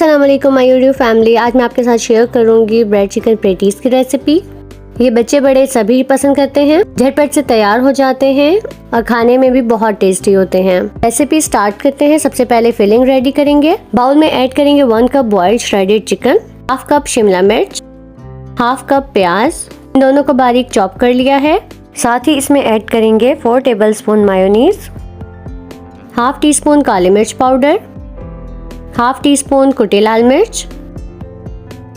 अस्सलाम वालेकुम my YouTube family. आज मैं आपके साथ शेयर करूंगी ब्रेड चिकन पेटीज की रेसिपी। ये बच्चे बड़े सभी पसंद करते हैं, झटपट से तैयार हो जाते हैं और खाने में भी बहुत टेस्टी होते हैं। रेसिपी स्टार्ट करते हैं। सबसे पहले फिलिंग रेडी करेंगे। बाउल में ऐड करेंगे 1 cup boiled shredded chicken, 1/2 cup Shimla मिर्च, 1/2 कप प्याज, इन दोनों को बारीक चॉप कर लिया है। साथ ही इसमें ऐड करेंगे 4 टेबलस्पून मायोनीज, 1/2 टीस्पून काली मिर्च पाउडर, 1/2 टीस्पून कुटी लाल मिर्च,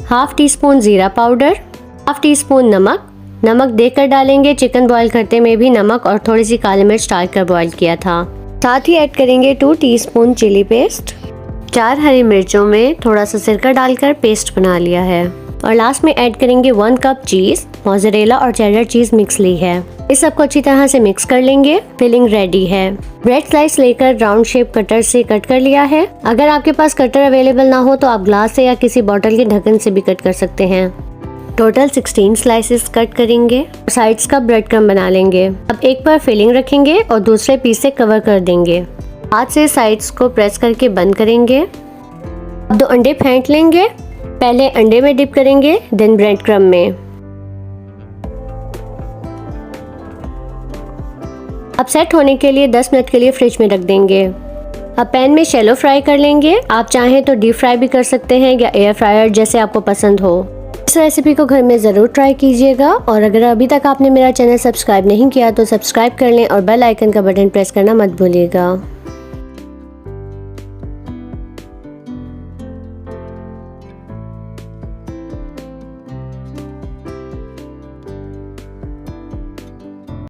1/2 टीस्पून जीरा पाउडर, 1/2 टीस्पून नमक देकर डालेंगे। चिकन बॉईल करते में भी नमक और थोड़ी सी काली मिर्च डालकर बॉईल किया था। साथ ही ऐड करेंगे 2 टीस्पून चिली पेस्ट, 4 हरी मिर्चों में थोड़ा सा सिरका डालकर पेस्ट बना लिया है। और लास्ट में ऐड करेंगे 1 कप चीज, मोज़रेला और चेडर चीज मिक्स ली है। इस सबको अच्छी तरह से मिक्स कर लेंगे। फिलिंग रेडी है। ब्रेड स्लाइस लेकर राउंड शेप कटर से कट कर लिया है। अगर आपके पास कटर अवेलेबल ना हो तो आप ग्लास से या किसी बॉटल के ढक्कन से भी कट कर सकते हैं। टोटल 16 स्लाइसेस कट करेंगे। साइड्स का ब्रेड क्रम्ब बना लेंगे। अब एक पर फिलिंग रखेंगे और दूसरे पीस से कवर कर देंगे। हाथ से साइड्स को प्रेस करके बंद करेंगे। अब 2 अंडे फेंट लेंगे। पहले अंडे में डिप करेंगे, देन ब्रेड क्रम्ब में। अब सेट होने के लिए 10 मिनट के लिए फ्रिज में रख देंगे। अब पैन में शैलो फ्राई कर लेंगे। आप चाहें तो डीप फ्राई भी कर सकते हैं या एयर फ्रायर, जैसे आपको पसंद हो। इस रेसिपी को घर में ज़रूर ट्राई कीजिएगा। और अगर अभी तक आपने मेरा चैनल सब्सक्राइब नहीं किया तो सब्सक्राइब कर लें और बेल आइकन का बटन प्रेस करना मत भूलिएगा।